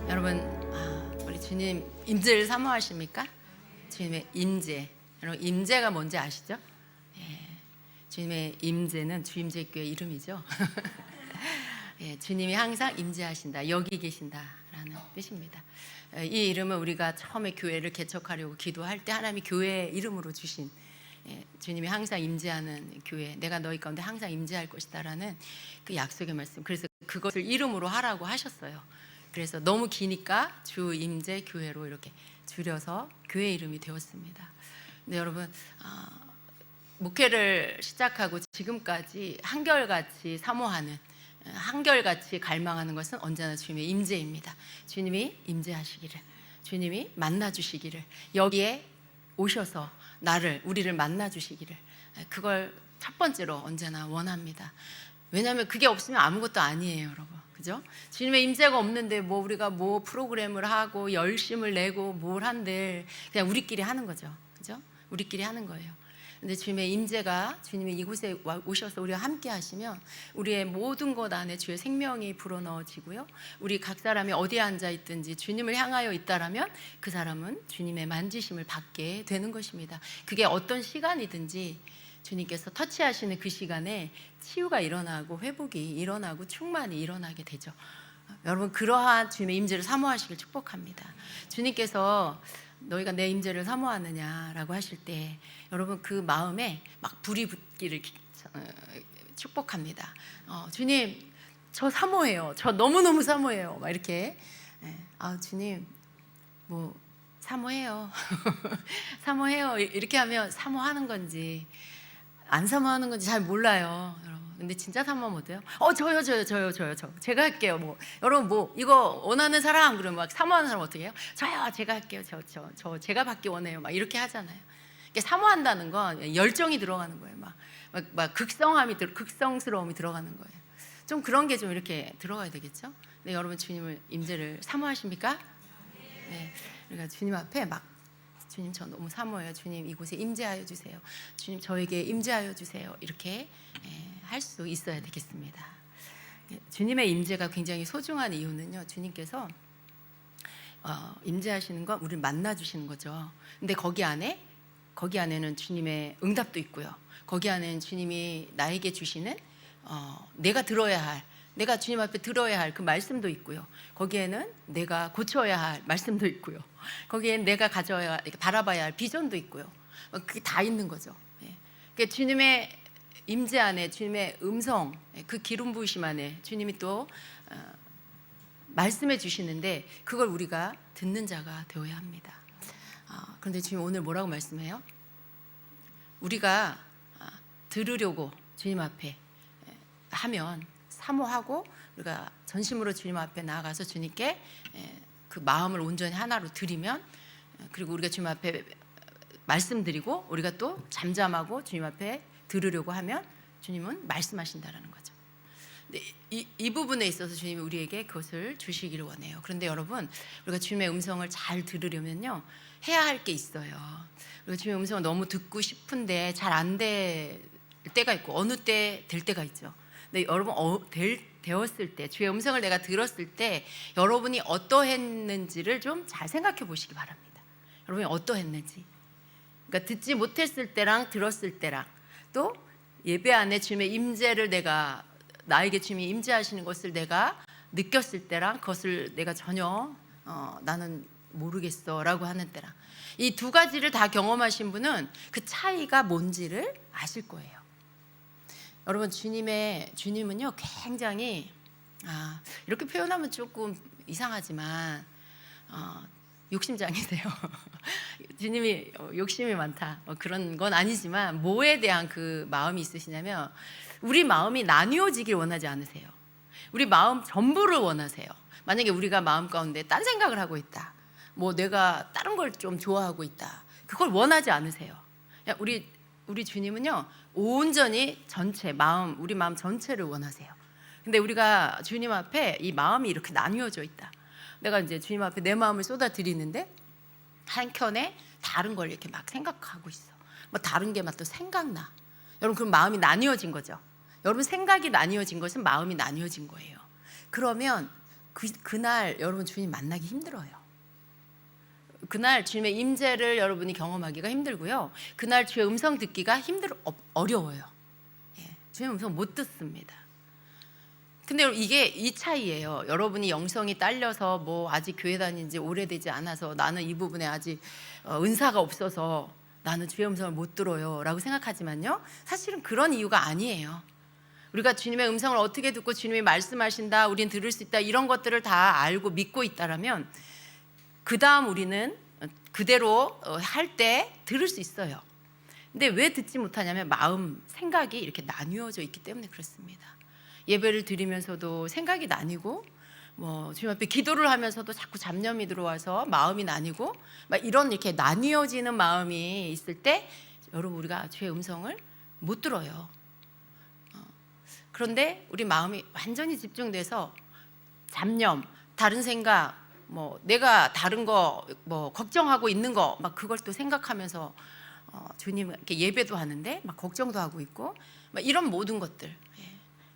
여러분, 우리 주님 임재를 사모하십니까? 주님의 임재. 여러분, 임재가 뭔지 아시죠? 예, 주님의 임재는 주임재교회 이름이죠. 예, 주님이 항상 임재하신다, 여기 계신다라는 뜻입니다. 이 이름은 우리가 처음에 교회를 개척하려고 기도할 때 하나님이 교회 이름으로 주신, 주님이 항상 임재하는 교회, 내가 너희 가운데 항상 임재할 것이다라는 그 약속의 말씀. 그래서 그것을 이름으로 하라고 하셨어요. 그래서 너무 기니까 주 임재 교회로 이렇게 줄여서 교회 이름이 되었습니다. 근데 여러분, 목회를 시작하고 지금까지 한결같이 사모하는, 한결같이 갈망하는 것은 언제나 주님의 임재입니다. 주님이 임재하시기를, 주님이 만나주시기를, 여기에 오셔서 우리를 만나주시기를, 그걸 첫 번째로 언제나 원합니다. 왜냐하면 그게 없으면 아무것도 아니에요, 여러분. 그죠? 주님의 임재가 없는데 우리가 프로그램을 하고 열심을 내고 뭘 한들 그냥 우리끼리 하는 거죠. 그죠? 우리끼리 하는 거예요. 근데 주님의 임재가, 주님이 이곳에 오셔서 우리와 함께 하시면 우리의 모든 것 안에 주의 생명이 불어넣어지고요, 우리 각 사람이 어디에 앉아 있든지 주님을 향하여 있다라면 그 사람은 주님의 만지심을 받게 되는 것입니다. 그게 어떤 시간이든지 주님께서 터치하시는 그 시간에 치유가 일어나고 회복이 일어나고 충만이 일어나게 되죠. 여러분, 그러한 주님의 임재를 사모하시길 축복합니다. 주님께서 너희가 내 임재를 사모하느냐라고 하실 때 여러분, 그 마음에 막 불이 붙기를 축복합니다. 주님, 저 사모해요. 저 너무너무 사모해요. 막 이렇게. 주님, 사모해요. 사모해요. 이렇게 하면 사모하는 건지 안 사모하는 건지 잘 몰라요, 여러분. 근데 진짜 사모하면 어때요? 저요. 제가 할게요. 여러분, 이거 원하는 사람, 그러면 막 사모하는 사람 어떻게 해요? 저요, 제가 할게요. 저 제가 받기 원해요. 막 이렇게 하잖아요. 이게 사모한다는 건 열정이 들어가는 거예요. 막 극성스러움이 들어가는 거예요. 좀 그런 게 좀 이렇게 들어가야 되겠죠? 네, 여러분, 주님을 임재를 사모하십니까? 네, 그러니까 주님 앞에 주님, 저 너무 사모해요. 주님, 이곳에 임재하여 주세요. 주님, 저에게 임재하여 주세요. 이렇게 할 수 있어야 되겠습니다. 주님의 임재가 굉장히 소중한 이유는요, 주님께서 임재하시는 건 우리를 만나주시는 거죠. 근데 거기 안에는 주님의 응답도 있고요, 거기 안에는 주님이 나에게 주시는 내가 주님 앞에 들어야 할 그 말씀도 있고요, 거기에는 내가 고쳐야 할 말씀도 있고요, 거기에는 내가 바라봐야 할 비전도 있고요. 그게 다 있는 거죠. 그러니까 주님의 임재 안에, 주님의 음성, 그 기름 부으심 안에 주님이 또 말씀해 주시는데 그걸 우리가 듣는 자가 되어야 합니다. 그런데 주님 오늘 뭐라고 말씀해요? 우리가 들으려고 주님 앞에 하면, 사모하고 우리가 전심으로 주님 앞에 나아가서 주님께 그 마음을 온전히 하나로 드리면, 그리고 우리가 주님 앞에 말씀드리고 우리가 또 잠잠하고 주님 앞에 들으려고 하면 주님은 말씀하신다라는 거죠. 근데 이 부분에 있어서 주님이 우리에게 그것을 주시기를 원해요. 그런데 여러분, 우리가 주님의 음성을 잘 들으려면요, 해야 할 게 있어요. 우리가 주님의 음성을 너무 듣고 싶은데 잘 안 될 때가 있고 어느 때 될 때가 있죠. 근데 여러분, 되었을 때, 주의 음성을 내가 들었을 때 여러분이 어떠했는지를 좀 잘 생각해 보시기 바랍니다. 여러분이 어떠했는지. 그러니까 듣지 못했을 때랑 들었을 때랑, 또 예배 안에 주님의 임재를 나에게 주님이 임재하시는 것을 내가 느꼈을 때랑, 그것을 내가 전혀 나는 모르겠어 라고 하는 때랑, 이 두 가지를 다 경험하신 분은 그 차이가 뭔지를 아실 거예요. 여러분, 주님은요 굉장히, 이렇게 표현하면 조금 이상하지만 욕심장이세요. 주님이 욕심이 많다, 그런 건 아니지만 뭐에 대한 그 마음이 있으시냐면, 우리 마음이 나뉘어지길 원하지 않으세요. 우리 마음 전부를 원하세요. 만약에 우리가 마음 가운데 딴 생각을 하고 있다, 내가 다른 걸 좀 좋아하고 있다, 그걸 원하지 않으세요. 우리 주님은요 온전히 우리 마음 전체를 원하세요. 근데 우리가 주님 앞에 이 마음이 이렇게 나뉘어져 있다, 내가 이제 주님 앞에 내 마음을 쏟아드리는데 한켠에 다른 걸 이렇게 막 생각하고 있어, 다른 게 막 또 생각나. 여러분, 그럼 마음이 나뉘어진 거죠. 여러분, 생각이 나뉘어진 것은 마음이 나뉘어진 거예요. 그러면 그날 여러분 주님 만나기 힘들어요. 그날 주님의 임재를 여러분이 경험하기가 힘들고요. 그날 주의 음성 듣기가 어려워요. 예, 주의 음성 못 듣습니다. 근데 이게 이 차이예요. 여러분이 영성이 딸려서 뭐 아직 교회 다닌 지 오래되지 않아서 나는 이 부분에 아직 은사가 없어서 나는 주의 음성을 못 들어요 라고 생각하지만요, 사실은 그런 이유가 아니에요. 우리가 주님의 음성을 어떻게 듣고 주님이 말씀하신다, 우린 들을 수 있다, 이런 것들을 다 알고 믿고 있다라면 그 다음 우리는 그대로 할 때 들을 수 있어요. 근데 왜 듣지 못하냐면 마음, 생각이 이렇게 나뉘어져 있기 때문에 그렇습니다. 예배를 드리면서도 생각이 나뉘고, 뭐 주님 앞에 기도를 하면서도 자꾸 잡념이 들어와서 마음이 나뉘고, 막 이런 이렇게 나뉘어지는 마음이 있을 때 여러분 우리가 주의 음성을 못 들어요. 그런데 우리 마음이 완전히 집중돼서 잡념, 다른 생각, 뭐 내가 다른 거 뭐 걱정하고 있는 거 막 그걸 또 생각하면서 주님 이렇게 예배도 하는데 막 걱정도 하고 있고, 막 이런 모든 것들,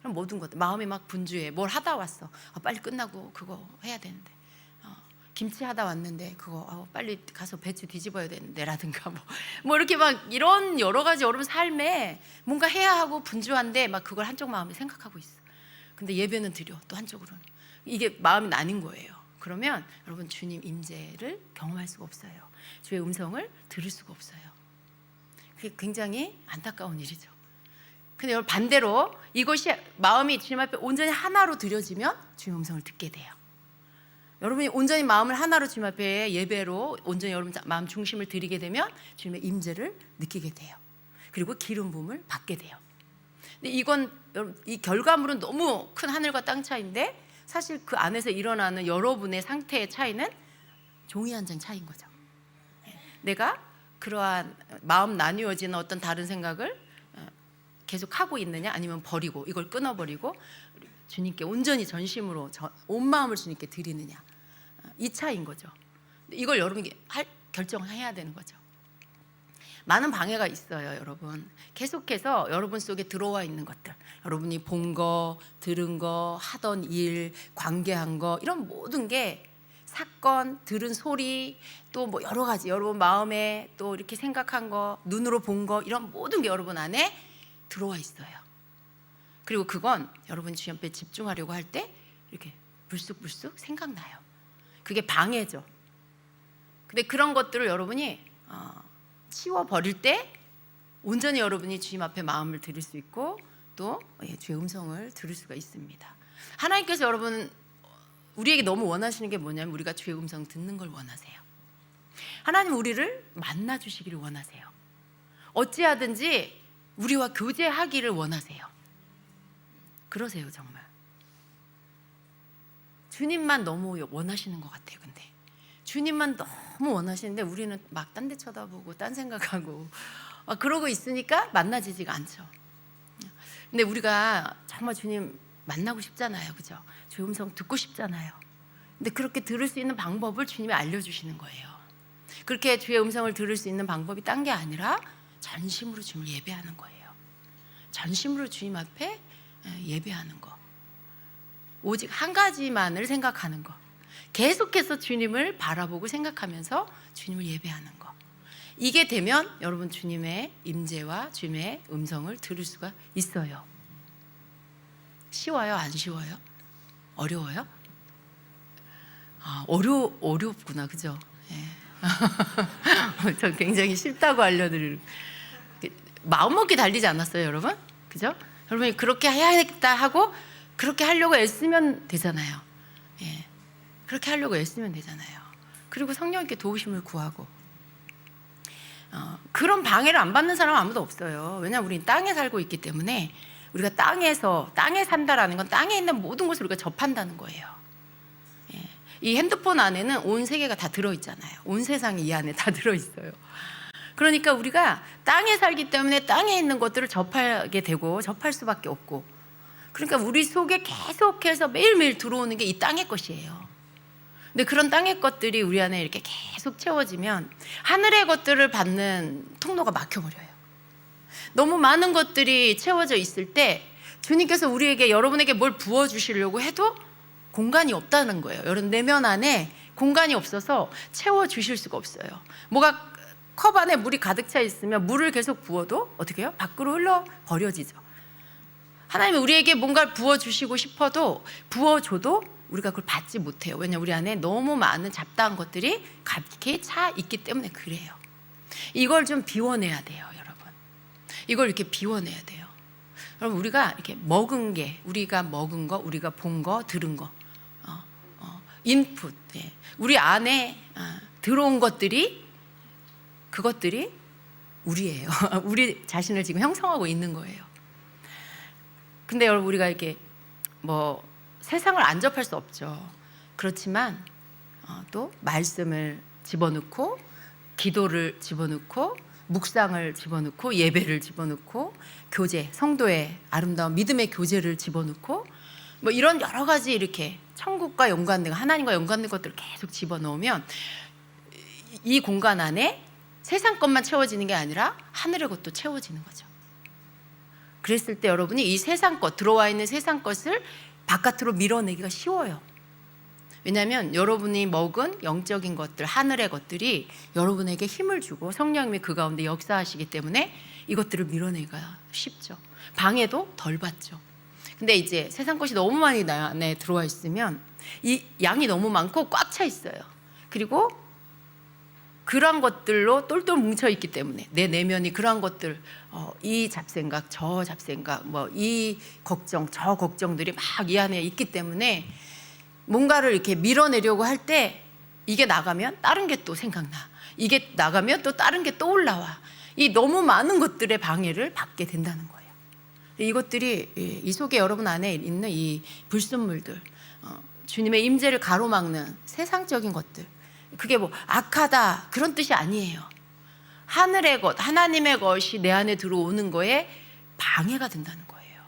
이런 모든 것들, 마음이 막 분주해. 뭘 하다 왔어, 빨리 끝나고 그거 해야 되는데, 김치 하다 왔는데 그거 빨리 가서 배추 뒤집어야 되는데 라든가 뭐 이렇게 막 이런 여러 가지 여러분 삶에 뭔가 해야 하고 분주한데 막 그걸 한쪽 마음에 생각하고 있어. 근데 예배는 드려 또 한쪽으로는. 이게 마음이 나뉜 거예요. 그러면 여러분 주님 임재를 경험할 수가 없어요. 주의 음성을 들을 수가 없어요. 그게 굉장히 안타까운 일이죠. 근데 여러분 반대로 이것이 마음이 주님 앞에 온전히 하나로 드려지면 주님 음성을 듣게 돼요. 여러분이 온전히 마음을 하나로 주님 앞에 예배로 온전히 여러분 마음 중심을 드리게 되면 주님의 임재를 느끼게 돼요. 그리고 기름 부음을 받게 돼요. 근데 이건 이 결과물은 너무 큰 하늘과 땅 차이인데, 사실 그 안에서 일어나는 여러분의 상태의 차이는 종이 한 장 차이인 거죠. 내가 그러한 마음 나뉘어지는 어떤 다른 생각을 계속 하고 있느냐, 아니면 버리고 이걸 끊어버리고 주님께 온전히 전심으로 온 마음을 주님께 드리느냐, 이 차이인 거죠. 이걸 여러분이 결정해야 되는 거죠. 많은 방해가 있어요, 여러분. 계속해서 여러분 속에 들어와 있는 것들, 여러분이 본 거, 들은 거, 하던 일, 관계한 거, 이런 모든 게 사건, 들은 소리, 또 뭐 여러 가지 여러분 마음에 또 이렇게 생각한 거, 눈으로 본 거, 이런 모든 게 여러분 안에 들어와 있어요. 그리고 그건 여러분이 주님 앞에 집중하려고 할 때 이렇게 불쑥불쑥 생각나요. 그게 방해죠. 근데 그런 것들을 여러분이 치워버릴 때 온전히 여러분이 주님 앞에 마음을 드릴 수 있고, 또 주의 음성을 들을 수가 있습니다. 하나님께서 여러분 우리에게 너무 원하시는 게 뭐냐면, 우리가 주의 음성 듣는 걸 원하세요. 하나님 우리를 만나 주시기를 원하세요. 어찌하든지 우리와 교제하기를 원하세요. 그러세요. 정말 주님만 너무 원하시는 것 같아요. 근데 주님만 너무 원하시는데 우리는 막 딴 데 쳐다보고 딴 생각하고 그러고 있으니까 만나지지가 않죠. 근데 우리가 정말 주님 만나고 싶잖아요. 그죠? 주의 음성 듣고 싶잖아요. 근데 그렇게 들을 수 있는 방법을 주님이 알려주시는 거예요. 그렇게 주의 음성을 들을 수 있는 방법이 딴 게 아니라 전심으로 주님을 예배하는 거예요. 전심으로 주님 앞에 예배하는 거. 오직 한 가지만을 생각하는 거. 계속해서 주님을 바라보고 생각하면서 주님을 예배하는 거. 이게 되면 여러분 주님의 임재와 주님의 음성을 들을 수가 있어요. 쉬워요? 안 쉬워요? 어려워요? 어렵구나. 그죠? 예. 전 굉장히 쉽다고 알려드릴, 마음먹기 달리지 않았어요, 여러분? 그죠? 여러분이 그렇게 해야겠다 하고 그렇게 하려고 애쓰면 되잖아요. 예. 그렇게 하려고 애쓰면 되잖아요. 그리고 성령님께 도우심을 구하고. 그런 방해를 안 받는 사람은 아무도 없어요. 왜냐하면 우리는 땅에 살고 있기 때문에, 우리가 땅에 산다라는 건 땅에 있는 모든 것을 우리가 접한다는 거예요. 예. 이 핸드폰 안에는 온 세계가 다 들어있잖아요. 온 세상이 이 안에 다 들어있어요. 그러니까 우리가 땅에 살기 때문에 땅에 있는 것들을 접하게 되고 접할 수밖에 없고, 그러니까 우리 속에 계속해서 매일매일 들어오는 게 이 땅의 것이에요. 근데 그런 땅의 것들이 우리 안에 이렇게 계속 채워지면 하늘의 것들을 받는 통로가 막혀버려요. 너무 많은 것들이 채워져 있을 때 주님께서 우리에게, 여러분에게 뭘 부어주시려고 해도 공간이 없다는 거예요. 여러분 내면 안에 공간이 없어서 채워주실 수가 없어요. 뭐가 컵 안에 물이 가득 차 있으면 물을 계속 부어도 어떻게 해요? 밖으로 흘러 버려지죠. 하나님이 우리에게 뭔가를 부어주시고 싶어도 부어줘도 우리가 그걸 받지 못해요. 왜냐하면 우리 안에 너무 많은 잡다한 것들이 가득히 차 있기 때문에 그래요. 이걸 좀 비워내야 돼요, 여러분. 이걸 이렇게 비워내야 돼요. 여러분 우리가 이렇게 먹은 게, 우리가 먹은 거, 우리가 본 거, 들은 거, 인풋, 예. 우리 안에 들어온 것들이, 그것들이 우리예요. 우리 자신을 지금 형성하고 있는 거예요. 근데 여러분 우리가 이렇게 뭐 세상을 안 접할 수 없죠. 그렇지만 또 말씀을 집어넣고, 기도를 집어넣고, 묵상을 집어넣고, 예배를 집어넣고, 교제, 성도의 아름다운 믿음의 교제를 집어넣고, 뭐 이런 여러 가지 이렇게 천국과 연관된, 하나님과 연관된 것들을 계속 집어넣으면 이 공간 안에 세상 것만 채워지는 게 아니라 하늘의 것도 채워지는 거죠. 그랬을 때 여러분이 이 세상 것, 들어와 있는 세상 것을 바깥으로 밀어내기가 쉬워요. 왜냐하면 여러분이 먹은 영적인 것들, 하늘의 것들이 여러분에게 힘을 주고 성령님이 그 가운데 역사하시기 때문에 이것들을 밀어내기가 쉽죠. 방해도 덜 받죠. 근데 이제 세상 것이 너무 많이 나 안에 들어와 있으면 이 양이 너무 많고 꽉 차 있어요. 그리고 그러한 것들로 똘똘 뭉쳐 있기 때문에 내 내면이 그러한 것들, 이 잡생각, 저 잡생각, 뭐 이 걱정, 저 걱정들이 막 이 안에 있기 때문에 뭔가를 이렇게 밀어내려고 할 때 이게 나가면 다른 게 또 생각나. 이게 나가면 또 다른 게 또 올라와. 이 너무 많은 것들의 방해를 받게 된다는 거예요. 이것들이 이 속에 여러분 안에 있는 이 불순물들, 주님의 임재를 가로막는 세상적인 것들, 그게 뭐 악하다 그런 뜻이 아니에요. 하늘의 것, 하나님의 것이 내 안에 들어오는 거에 방해가 된다는 거예요.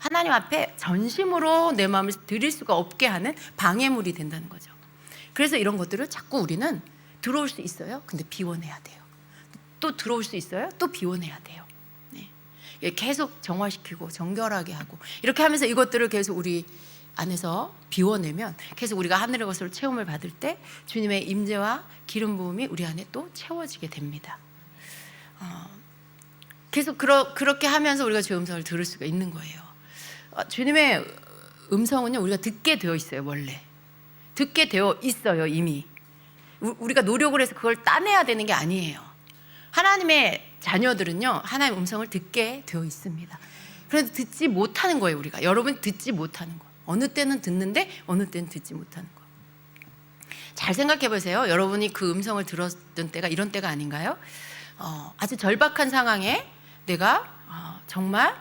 하나님 앞에 전심으로 내 마음을 드릴 수가 없게 하는 방해물이 된다는 거죠. 그래서 이런 것들을 자꾸 우리는 들어올 수 있어요. 근데 비워내야 돼요. 또 들어올 수 있어요. 또 비워내야 돼요. 네. 계속 정화시키고 정결하게 하고 이렇게 하면서 이것들을 계속 우리 안에서 비워내면 계속 우리가 하늘의 것으로 체험을 받을 때 주님의 임재와 기름 부음이 우리 안에 또 채워지게 됩니다. 계속 그렇게 하면서 우리가 주의 음성을 들을 수가 있는 거예요. 주님의 음성은요, 우리가 듣게 되어 있어요. 원래 듣게 되어 있어요. 이미 우리가 노력을 해서 그걸 따내야 되는 게 아니에요. 하나님의 자녀들은요, 하나님의 음성을 듣게 되어 있습니다. 그래도 듣지 못하는 거예요. 우리가, 여러분 듣지 못하는 거. 어느 때는 듣는데 어느 때는 듣지 못하는 거. 잘 생각해 보세요. 여러분이 그 음성을 들었던 때가 이런 때가 아닌가요? 아주 절박한 상황에 내가 정말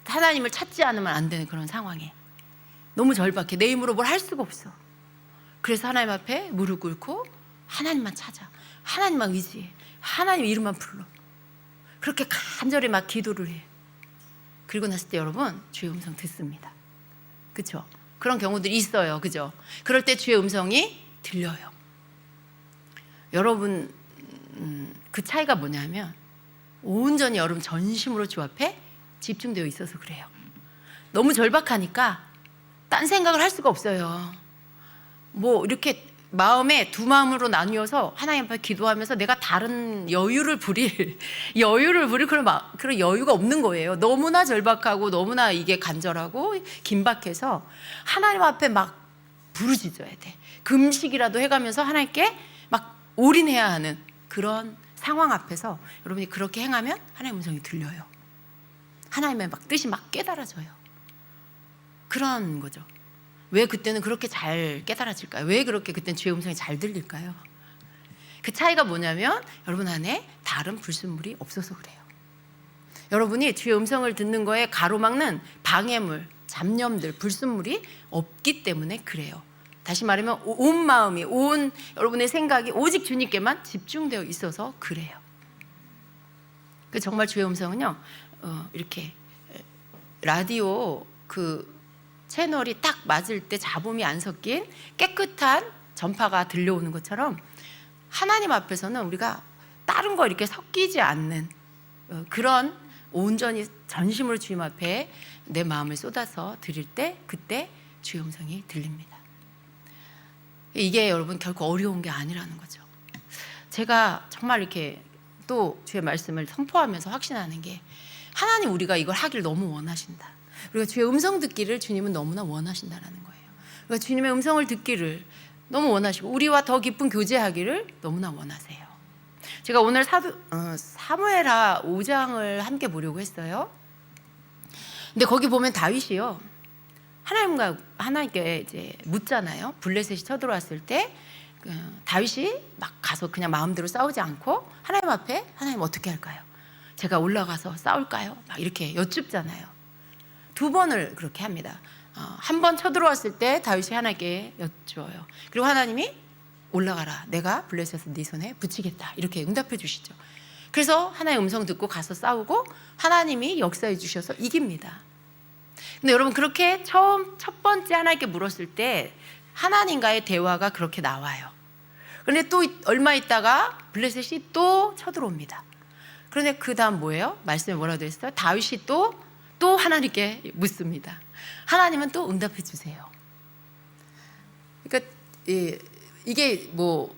하나님을 찾지 않으면 안 되는 그런 상황에 너무 절박해. 내 힘으로 뭘 할 수가 없어. 그래서 하나님 앞에 무릎 꿇고 하나님만 찾아, 하나님만 의지해, 하나님 이름만 불러. 그렇게 간절히 막 기도를 해. 그리고 났을 때 여러분 주의 음성 듣습니다. 그렇죠? 그런 경우들이 있어요. 그죠? 그럴 때 주의 음성이 들려요. 여러분 그 차이가 뭐냐면 온전히 여러분 전심으로 주 앞에 집중되어 있어서 그래요. 너무 절박하니까 딴 생각을 할 수가 없어요. 뭐 이렇게 마음에 두 마음으로 나뉘어서 하나님 앞에 기도하면서 내가 다른 여유를 부릴 그런 여유가 없는 거예요. 너무나 절박하고 너무나 이게 간절하고 긴박해서 하나님 앞에 막 부르짖어야 돼. 금식이라도 해가면서 하나님께 막 올인해야 하는 그런 상황 앞에서 여러분이 그렇게 행하면 하나님의 음성이 들려요. 하나님의 막 뜻이 막 깨달아져요. 그런 거죠. 왜 그때는 그렇게 잘 깨달아질까요? 왜 그렇게 그때는 주의 음성이 잘 들릴까요? 그 차이가 뭐냐면 여러분 안에 다른 불순물이 없어서 그래요. 여러분이 주의 음성을 듣는 거에 가로막는 방해물, 잡념들, 불순물이 없기 때문에 그래요. 다시 말하면 온 마음이, 온 여러분의 생각이 오직 주님께만 집중되어 있어서 그래요. 그 정말 주의 음성은요, 이렇게 라디오 그 채널이 딱 맞을 때 잡음이 안 섞인 깨끗한 전파가 들려오는 것처럼 하나님 앞에서는 우리가 다른 거 이렇게 섞이지 않는 그런 온전히 전심으로 주님 앞에 내 마음을 쏟아서 드릴 때 그때 주의 음성이 들립니다. 이게 여러분 결코 어려운 게 아니라는 거죠. 제가 정말 이렇게 또 주의 말씀을 선포하면서 확신하는 게 하나님 우리가 이걸 하길 너무 원하신다. 우리가 주의 음성 듣기를 주님은 너무나 원하신다라는 거예요. 우리가 주님의 음성을 듣기를 너무 원하시고 우리와 더 깊은 교제하기를 너무나 원하세요. 제가 오늘 사무엘하 5장을 함께 보려고 했어요. 근데 거기 보면 다윗이요, 하나님께 이제 묻잖아요. 블레셋이 쳐들어왔을 때 다윗이 막 가서 그냥 마음대로 싸우지 않고 하나님 앞에 하나님 어떻게 할까요? 제가 올라가서 싸울까요? 막 이렇게 여쭙잖아요. 2번을 그렇게 합니다. 한 번 쳐들어왔을 때 다윗이 하나님께 여쭈어요. 그리고 하나님이 올라가라, 내가 블레셋을 네 손에 붙이겠다, 이렇게 응답해 주시죠. 그래서 하나님의 음성 듣고 가서 싸우고 하나님이 역사해 주셔서 이깁니다. 근데 여러분 그렇게 첫 번째 하나님께 물었을 때 하나님과의 대화가 그렇게 나와요. 그런데 또 얼마 있다가 블레셋이 또 쳐들어옵니다. 그런데 그 다음 뭐예요? 말씀에 뭐라고 되어 있어요? 다윗이 또 하나님께 묻습니다. 하나님은 또 응답해 주세요. 그러니까 이게 뭐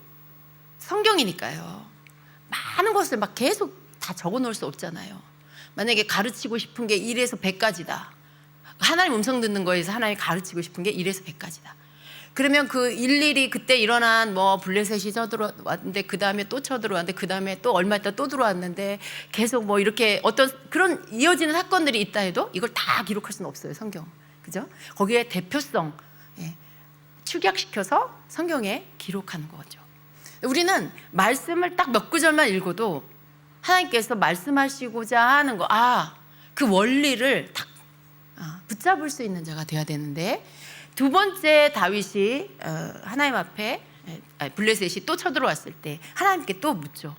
성경이니까요, 많은 것을 막 계속 다 적어 놓을 수 없잖아요. 만약에 가르치고 싶은 게 1에서 100가지다. 하나님 음성 듣는 거에서 하나님이 가르치고 싶은 게 1에서 100가지다. 그러면 그 일일이 그때 일어난 뭐 블레셋이 쳐들어왔는데 그 다음에 또 쳐들어왔는데 그 다음에 또 얼마 있다 또 들어왔는데 계속 뭐 이렇게 어떤 그런 이어지는 사건들이 있다 해도 이걸 다 기록할 수는 없어요, 성경. 그죠? 거기에 대표성 축약시켜서 성경에 기록하는 거죠. 우리는 말씀을 딱 몇 구절만 읽어도 하나님께서 말씀하시고자 하는 거, 그 원리를 딱 붙잡을 수 있는 자가 돼야 되는데, 2번째 다윗이 하나님 앞에 블레셋이 또 쳐들어왔을 때 하나님께 또 묻죠.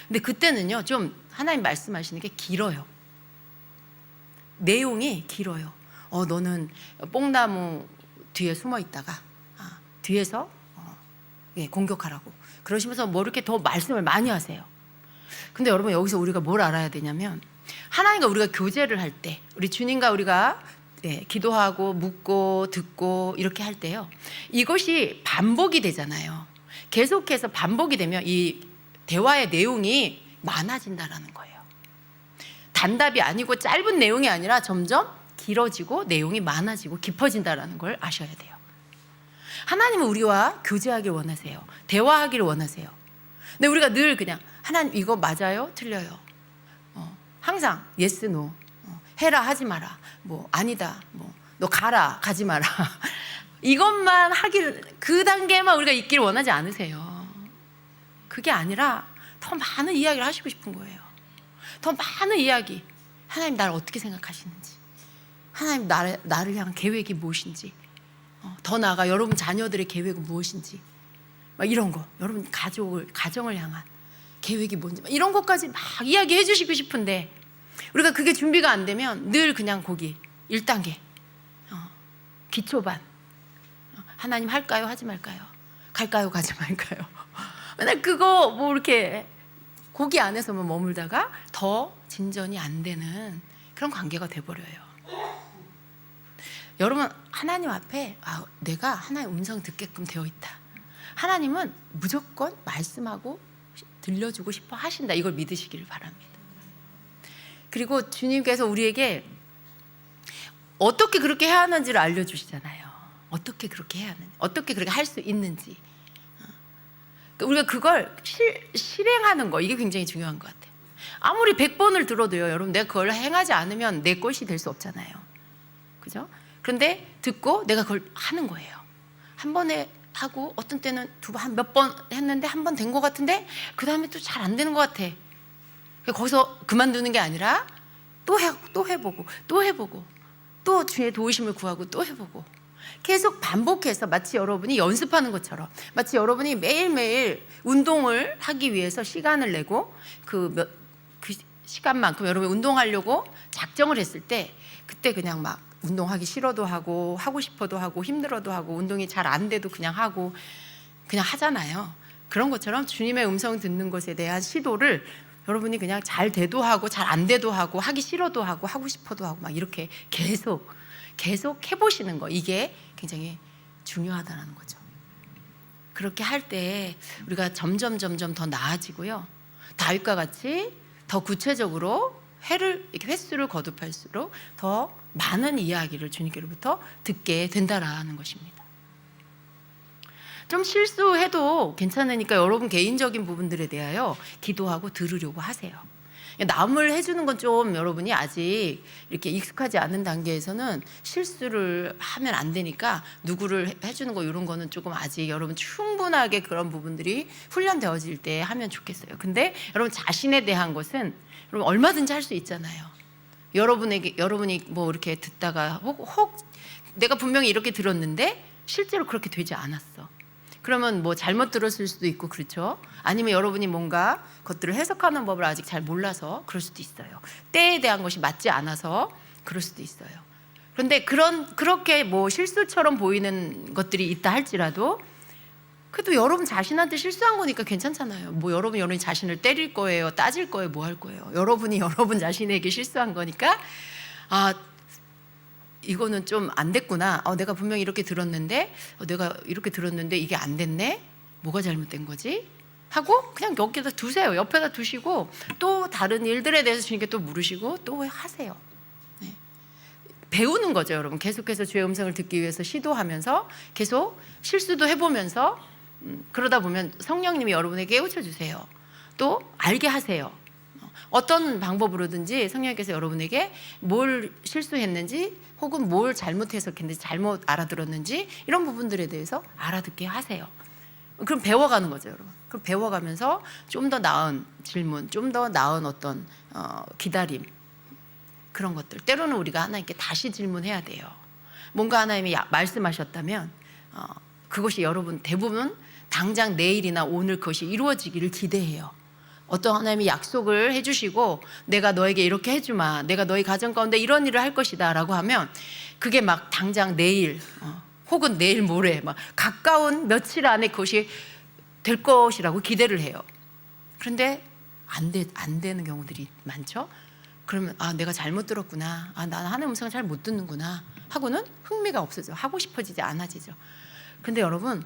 근데 그때는요 좀 하나님 말씀하시는 게 길어요. 내용이 길어요. 너는 뽕나무 뒤에 숨어 있다가 뒤에서 공격하라고 그러시면서 뭐 이렇게 더 말씀을 많이 하세요. 근데 여러분 여기서 우리가 뭘 알아야 되냐면, 하나님과 우리가 교제를 할 때, 우리 주님과 우리가 기도하고 묻고 듣고 이렇게 할 때요, 이것이 반복이 되잖아요. 계속해서 반복이 되면 이 대화의 내용이 많아진다라는 거예요. 단답이 아니고 짧은 내용이 아니라 점점 길어지고 내용이 많아지고 깊어진다라는 걸 아셔야 돼요. 하나님은 우리와 교제하길 원하세요. 대화하기를 원하세요. 근데 우리가 늘 그냥 하나님 이거 맞아요? 틀려요? 항상 yes, no, 해라, 하지 마라, 뭐 아니다, 뭐 너 가라, 가지 마라 이것만 하길, 그 단계만 우리가 있기를 원하지 않으세요. 그게 아니라 더 많은 이야기를 하시고 싶은 거예요. 더 많은 이야기, 하나님 나를 어떻게 생각하시는지, 하나님 나를 향한 계획이 무엇인지, 더 나아가 여러분 자녀들의 계획은 무엇인지, 막 이런 거, 여러분 가정을 향한 계획이 뭔지, 이런 것까지 막 이야기해 주시고 싶은데, 우리가 그게 준비가 안 되면 늘 그냥 거기 1단계 기초반, 하나님 할까요, 하지 말까요, 갈까요, 가지 말까요, 맨날 그거 뭐 이렇게 거기 안에서만 머물다가 더 진전이 안 되는 그런 관계가 돼버려요. 여러분 하나님 앞에 내가 하나님의 음성 듣게끔 되어 있다. 하나님은 무조건 말씀하고 들려주고 싶어 하신다. 이걸 믿으시기를 바랍니다. 그리고 주님께서 우리에게 어떻게 그렇게 해야 하는지를 알려주시잖아요. 어떻게 그렇게 해야 하는지, 어떻게 그렇게 할 수 있는지. 우리가 그걸 실행하는 거, 이게 굉장히 중요한 것 같아요. 아무리 100번을 들어도요, 여러분 내가 그걸 행하지 않으면 내 것이 될 수 없잖아요. 그죠? 그런데 듣고 내가 그걸 하는 거예요. 한 번에 하고, 어떤 때는 몇 번 했는데 한 번 된 것 같은데 그 다음에 또 잘 안 되는 것 같아. 거기서 그만두는 게 아니라 또 해보고 또 주의 도우심을 구하고 또 해보고, 계속 반복해서 마치 여러분이 연습하는 것처럼, 마치 여러분이 매일매일 운동을 하기 위해서 시간을 내고 그 시간만큼 여러분이 운동하려고 작정을 했을 때, 그때 그냥 막 운동하기 싫어도 하고 하고 싶어도 하고 힘들어도 하고 운동이 잘 안 돼도 그냥 하고 그냥 하잖아요. 그런 것처럼 주님의 음성 듣는 것에 대한 시도를 여러분이 그냥 잘 돼도 하고 잘 안 돼도 하고 하기 싫어도 하고 하고 싶어도 하고 막 이렇게 계속 계속 해보시는 거, 이게 굉장히 중요하다는 거죠. 그렇게 할 때 우리가 점점 더 나아지고요. 다윗과 같이 더 구체적으로 횟수를 거듭할수록 더 많은 이야기를 주님께로부터 듣게 된다라는 것입니다. 좀 실수해도 괜찮으니까 여러분 개인적인 부분들에 대하여 기도하고 들으려고 하세요. 남을 해주는 건 좀 여러분이 아직 이렇게 익숙하지 않은 단계에서는 실수를 하면 안 되니까 누구를 해주는 거 이런 거는 조금 아직 여러분 충분하게 그런 부분들이 훈련되어질 때 하면 좋겠어요. 근데 여러분 자신에 대한 것은 여러분 얼마든지 할 수 있잖아요. 여러분이 뭐 이렇게 듣다가 혹 내가 분명히 이렇게 들었는데 실제로 그렇게 되지 않았어. 그러면 뭐 잘못 들었을 수도 있고, 그렇죠? 아니면 여러분이 뭔가 것들을 해석하는 법을 아직 잘 몰라서 그럴 수도 있어요. 때에 대한 것이 맞지 않아서 그럴 수도 있어요. 그런데 그렇게 뭐 실수처럼 보이는 것들이 있다 할지라도 그래도 여러분 자신한테 실수한 거니까 괜찮잖아요. 뭐 여러분이 자신을 때릴 거예요, 따질 거예요, 뭐 할 거예요. 여러분이 여러분 자신에게 실수한 거니까 이거는 좀 안 됐구나. 내가 분명히 이렇게 들었는데 내가 이렇게 들었는데 이게 안 됐네. 뭐가 잘못된 거지? 하고 그냥 여기다 두세요. 옆에다 두시고 또 다른 일들에 대해서 주님께 또 물으시고 또 하세요. 네. 배우는 거죠, 여러분. 계속해서 주의 음성을 듣기 위해서 시도하면서 계속 실수도 해보면서 그러다 보면 성령님이 여러분에게 깨우쳐 주세요. 또 알게 하세요. 어떤 방법으로든지 성령님께서 여러분에게 뭘 실수했는지 혹은 뭘 잘못 해석했는지 잘못 알아들었는지 이런 부분들에 대해서 알아듣게 하세요. 그럼 배워가는 거죠, 여러분. 그럼 배워가면서 좀 더 나은 질문, 좀 더 나은 어떤 기다림, 그런 것들. 때로는 우리가 하나님께 다시 질문해야 돼요. 뭔가 하나님이 말씀하셨다면 그것이 여러분 대부분 당장 내일이나 오늘 그것이 이루어지기를 기대해요. 어떤 하나님이 약속을 해주시고 내가 너에게 이렇게 해주마, 내가 너희 가정 가운데 이런 일을 할 것이다 라고 하면 그게 막 당장 내일 혹은 내일 모레 막 가까운 며칠 안에 그것이 될 것이라고 기대를 해요. 그런데 안 되는 경우들이 많죠. 그러면 내가 잘못 들었구나, 나는 하나님의 음성을 잘 못 듣는구나 하고는 흥미가 없어져. 하고 싶어지지 않아지죠. 근데 여러분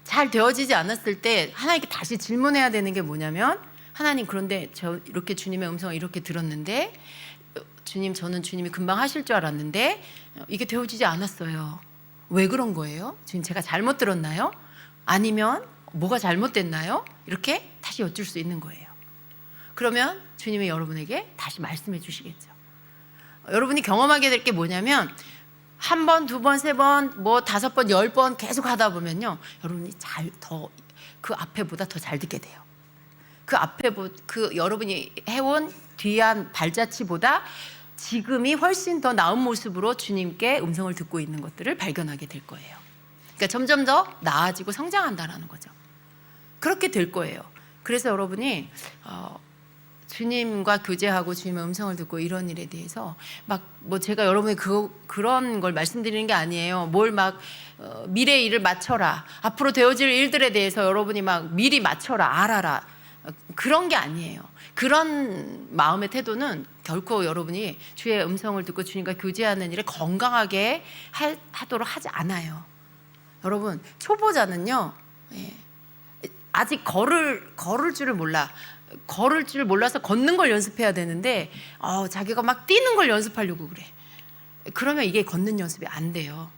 잘 되어지지 않았을 때 하나님께 다시 질문해야 되는 게 뭐냐면, 하나님, 그런데 저 이렇게 주님의 음성을 이렇게 들었는데 주님, 저는 주님이 금방 하실 줄 알았는데 이게 되어지지 않았어요. 왜 그런 거예요? 주님, 제가 잘못 들었나요? 아니면 뭐가 잘못됐나요? 이렇게 다시 여쭐 수 있는 거예요. 그러면 주님이 여러분에게 다시 말씀해 주시겠죠. 여러분이 경험하게 될 게 뭐냐면 한 번, 두 번, 세 번, 뭐 5번, 10번 계속 하다 보면요, 여러분이 그 앞에보다 더 잘 듣게 돼요. 그 여러분이 해온 뒤한 발자취보다 지금이 훨씬 더 나은 모습으로 주님께 음성을 듣고 있는 것들을 발견하게 될 거예요. 그러니까 점점 더 나아지고 성장한다라는 거죠. 그렇게 될 거예요. 그래서 여러분이 주님과 교제하고 주님의 음성을 듣고 이런 일에 대해서 뭐 제가 여러분이 그런 걸 말씀드리는 게 아니에요. 뭘 미래의 일을 맞춰라, 앞으로 되어질 일들에 대해서 여러분이 미리 맞춰라, 알아라, 그런 게 아니에요. 그런 마음의 태도는 결코 여러분이 주의 음성을 듣고 주님과 교제하는 일에 건강하게 하도록 하지 않아요. 여러분, 초보자는요, 아직 걸을 줄을 몰라. 걸을 줄 몰라서 걷는 걸 연습해야 되는데 자기가 막 뛰는 걸 연습하려고 그래. 그러면 이게 걷는 연습이 안 돼요.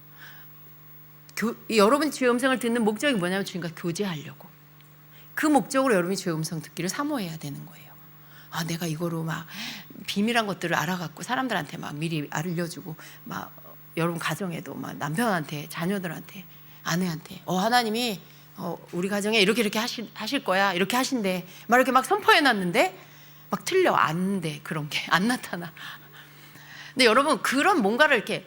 여러분이 주의 음성을 듣는 목적이 뭐냐면 주님과 교제하려고. 그 목적으로 여러분이 주의 음성 듣기를 사모해야 되는 거예요. 내가 이거로 비밀한 것들을 알아갖고 사람들한테 미리 알려주고 여러분 가정에도 남편한테, 자녀들한테, 아내한테 하나님이 우리 가정에 이렇게 하실 거야, 이렇게 하신대, 이렇게 선포해놨는데 틀려. 안 돼. 그런 게 안 나타나. 근데 여러분, 그런 뭔가를 이렇게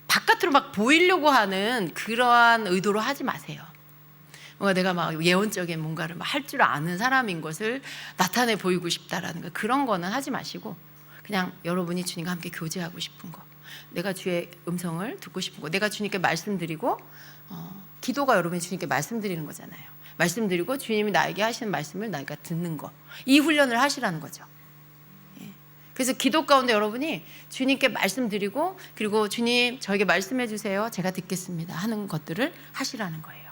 바깥으로 보이려고 하는 그러한 의도로 하지 마세요. 뭔가 내가 예언적인 뭔가를 할 줄 아는 사람인 것을 나타내 보이고 싶다라는 거, 그런 거는 하지 마시고 그냥 여러분이 주님과 함께 교제하고 싶은 거, 내가 주의 음성을 듣고 싶은 거, 내가 주님께 말씀드리고 기도가 여러분이 주님께 말씀드리는 거잖아요. 말씀드리고 주님이 나에게 하시는 말씀을 내가 듣는 거, 이 훈련을 하시라는 거죠. 그래서 기도 가운데 여러분이 주님께 말씀드리고 그리고 주님 저에게 말씀해 주세요. 제가 듣겠습니다. 하는 것들을 하시라는 거예요.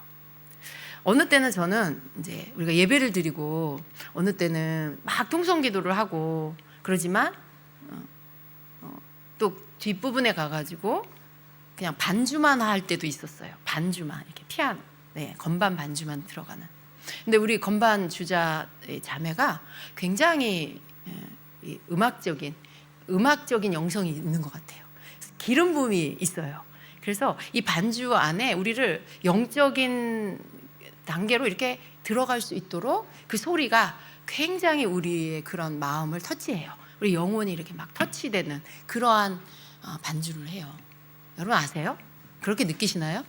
어느 때는 저는 이제 우리가 예배를 드리고 어느 때는 막 통성기도를 하고 그러지만 또 뒷부분에 가가지고 그냥 반주만 할 때도 있었어요. 반주만 이렇게 피아노, 건반 반주만 들어가는. 근데 우리 건반 주자의 자매가 굉장히 음악적인 영성이 있는 것 같아요. 기름 부음이 있어요. 그래서 이 반주 안에 우리를 영적인 단계로 이렇게 들어갈 수 있도록 그 소리가 굉장히 우리의 그런 마음을 터치해요. 우리 영혼이 이렇게 막 터치되는 그러한 반주를 해요. 여러분 아세요? 그렇게 느끼시나요?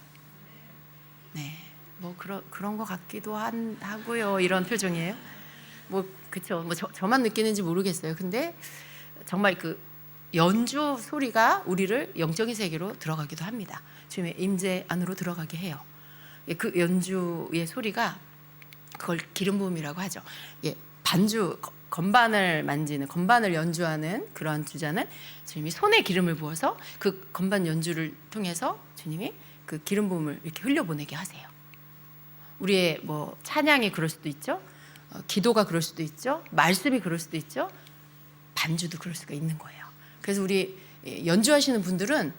네, 뭐 그런 것 같기도 하고요. 이런 표정이에요. 뭐 그렇죠. 뭐 저만 느끼는지 모르겠어요. 근데 정말 그 연주 소리가 우리를 영적인 세계로 들어가기도 합니다. 주님의 임재 안으로 들어가게 해요. 그 연주의 소리가 그걸 기름 부음이라고 하죠. 반주 건반을 만지는 건반을 연주하는 그러한 주자는 주님이 손에 기름을 부어서 그 건반 연주를 통해서 주님이 그 기름 부음을 이렇게 흘려보내게 하세요. 우리의 뭐 찬양이 그럴 수도 있죠. 기도가 그럴 수도 있죠. 말씀이 그럴 수도 있죠. 반주도 그럴 수가 있는 거예요. 그래서 우리 연주하시는 분들은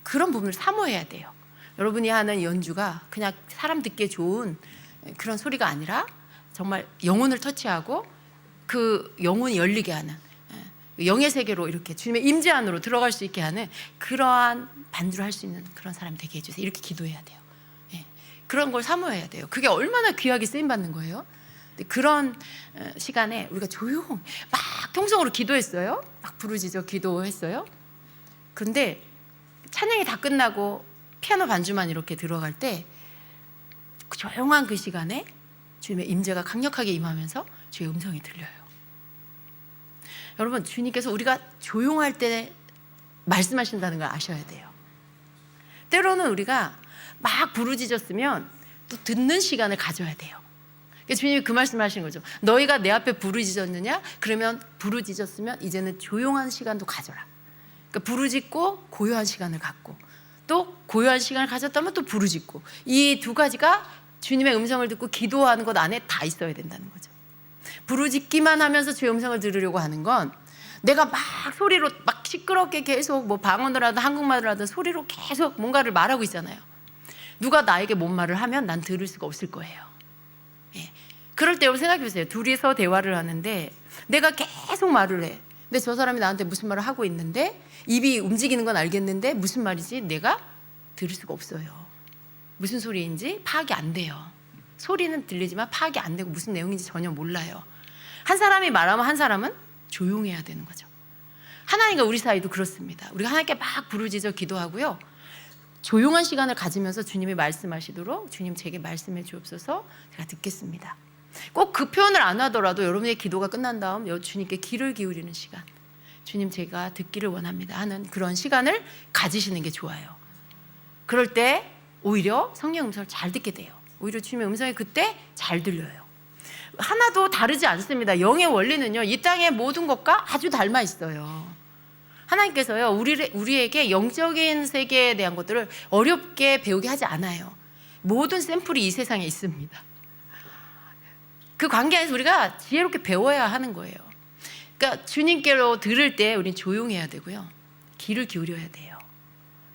그런 부분을 사모해야 돼요. 여러분이 하는 연주가 그냥 사람 듣기에 좋은 그런 소리가 아니라 정말 영혼을 터치하고 그 영혼이 열리게 하는 영의 세계로 이렇게 주님의 임재 안으로 들어갈 수 있게 하는 그러한 반주를 할 수 있는 그런 사람 되게 해주세요. 이렇게 기도해야 돼요. 그런 걸 사모해야 돼요. 그게 얼마나 귀하게 쓰임받는 거예요. 그런 시간에 우리가 막 통성으로 기도했어요. 막 부르짖어 기도했어요. 그런데 찬양이 다 끝나고 피아노 반주만 이렇게 들어갈 때 조용한 그 시간에 주님의 임재가 강력하게 임하면서 주의 음성이 들려요. 여러분 주님께서 우리가 조용할 때 말씀하신다는 걸 아셔야 돼요. 때로는 우리가 막 부르짖었으면 또 듣는 시간을 가져야 돼요. 주님이 그 말씀하신 거죠. 너희가 내 앞에 부르짖었느냐? 그러면 부르짖었으면 이제는 조용한 시간도 가져라. 그러니까 부르짖고 고요한 시간을 갖고 또 고요한 시간을 가졌다면 또 부르짖고 이 두 가지가 주님의 음성을 듣고 기도하는 것 안에 다 있어야 된다는 거죠. 부르짖기만 하면서 주의 음성을 들으려고 하는 건 내가 막 소리로 막 시끄럽게 계속 뭐 방언을 하든 한국말을 하든 소리로 계속 뭔가를 말하고 있잖아요. 누가 나에게 뭔 말을 하면 난 들을 수가 없을 거예요. 그럴 때 여러분 생각해 보세요. 둘이서 대화를 하는데 내가 계속 말을 해. 근데 저 사람이 나한테 무슨 말을 하고 있는데 입이 움직이는 건 알겠는데 무슨 말인지 내가 들을 수가 없어요. 무슨 소리인지 파악이 안 돼요. 소리는 들리지만 파악이 안 되고 무슨 내용인지 전혀 몰라요. 한 사람이 말하면 한 사람은 조용해야 되는 거죠. 하나님과 우리 사이도 그렇습니다. 우리가 하나님께 막 부르짖어 기도하고요. 조용한 시간을 가지면서 주님이 말씀하시도록 주님 제게 말씀해 주옵소서 제가 듣겠습니다. 꼭 그 표현을 안 하더라도 여러분의 기도가 끝난 다음 주님께 귀를 기울이는 시간, 주님 제가 듣기를 원합니다 하는 그런 시간을 가지시는 게 좋아요. 그럴 때 오히려 성령 음성을 잘 듣게 돼요. 오히려 주님의 음성이 그때 잘 들려요. 하나도 다르지 않습니다. 영의 원리는요, 이 땅의 모든 것과 아주 닮아 있어요. 하나님께서요, 우리에게 영적인 세계에 대한 것들을 어렵게 배우게 하지 않아요. 모든 샘플이 이 세상에 있습니다. 그 관계 안에서 우리가 지혜롭게 배워야 하는 거예요. 그러니까 주님께로 들을 때 우리는 조용해야 되고요. 귀를 기울여야 돼요.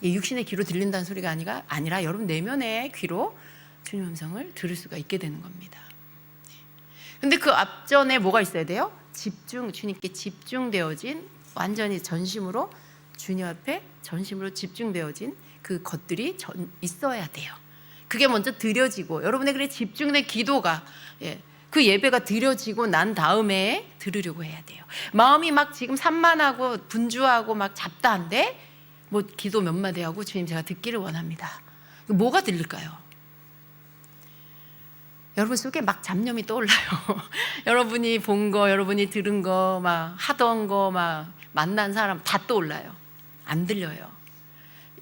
육신의 귀로 들린다는 소리가 아니라 여러분 내면의 귀로 주님 음성을 들을 수가 있게 되는 겁니다. 근데 그 앞전에 뭐가 있어야 돼요? 주님께 집중되어진 완전히 전심으로 주님 앞에 전심으로 집중되어진 그 것들이 있어야 돼요. 그게 먼저 드려지고 여러분의 그래 집중된 기도가 그 예배가 드려지고 난 다음에 들으려고 해야 돼요. 마음이 막 지금 산만하고 분주하고 막 잡다한데 뭐 기도 몇 마디 하고 주님 제가 듣기를 원합니다. 뭐가 들릴까요? 여러분 속에 막 잡념이 떠올라요. 여러분이 본 거, 여러분이 들은 거, 막 하던 거, 막 만난 사람 다 떠올라요. 안 들려요.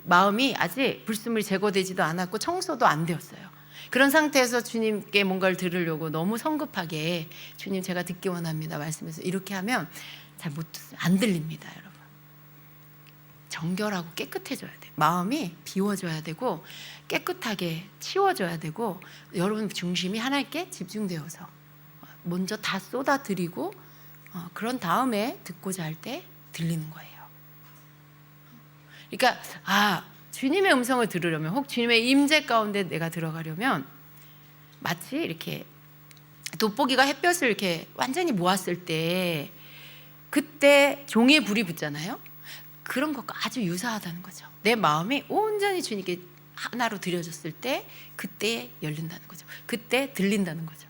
마음이 아직 불순물이 제거되지도 않았고 청소도 안 되었어요. 그런 상태에서 주님께 뭔가를 들으려고 너무 성급하게 주님 제가 듣기 원합니다 말씀해서 이렇게 하면 잘 못 듣어요. 안 들립니다, 여러분. 정결하고 깨끗해져야 돼요. 마음이 비워져야 되고 깨끗하게 치워져야 되고 여러분 중심이 하나님께 집중되어서 먼저 다 쏟아드리고 그런 다음에 듣고자 할 때 들리는 거예요. 그러니까 주님의 음성을 들으려면 혹 주님의 임재 가운데 내가 들어가려면 마치 이렇게 돋보기가 햇볕을 이렇게 완전히 모았을 때 그때 종이에 불이 붙잖아요. 그런 것과 아주 유사하다는 거죠. 내 마음이 온전히 주님께 하나로 드려졌을 때 그때 열린다는 거죠. 그때 들린다는 거죠.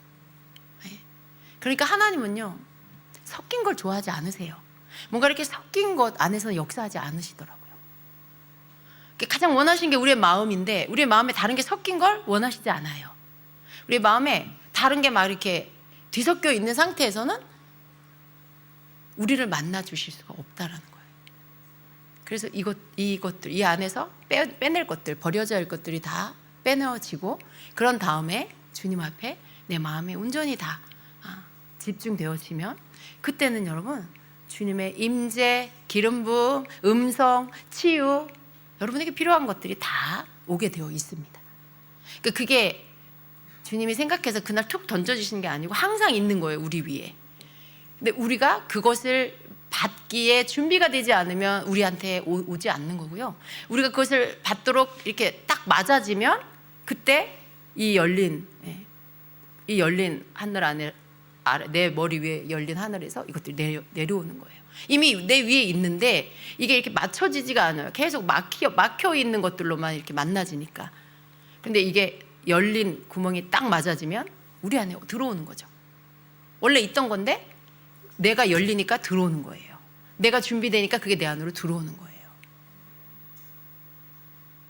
그러니까 하나님은요 섞인 걸 좋아하지 않으세요. 뭔가 이렇게 섞인 것 안에서 역사하지 않으시더라고요. 가장 원하시는 게 우리의 마음인데 우리의 마음에 다른 게 섞인 걸 원하시지 않아요. 우리의 마음에 다른 게 막 이렇게 뒤섞여 있는 상태에서는 우리를 만나 주실 수가 없다라는 거예요. 그래서 이것들 이 안에서 빼낼 것들, 버려져야 할 것들이 다 빼내어지고 그런 다음에 주님 앞에 내 마음이 온전히 다 집중되어지면 그때는 여러분 주님의 임재, 기름 부음, 음성, 치유 여러분에게 필요한 것들이 다 오게 되어 있습니다. 그러니까 그게 주님이 생각해서 그날 툭 던져주시는 게 아니고 항상 있는 거예요, 우리 위에. 근데 우리가 그것을 받기에 준비가 되지 않으면 우리한테 오지 않는 거고요. 우리가 그것을 받도록 이렇게 딱 맞아지면 그때 이 열린 하늘 안에 내 머리 위에 열린 하늘에서 이것들이 내려오는 거예요. 이미 내 위에 있는데 이게 이렇게 맞춰지지가 않아요. 계속 막혀 있는 것들로만 이렇게 만나지니까. 근데 이게 열린 구멍이 딱 맞아지면 우리 안에 들어오는 거죠. 원래 있던 건데 내가 열리니까 들어오는 거예요. 내가 준비되니까 그게 내 안으로 들어오는 거예요.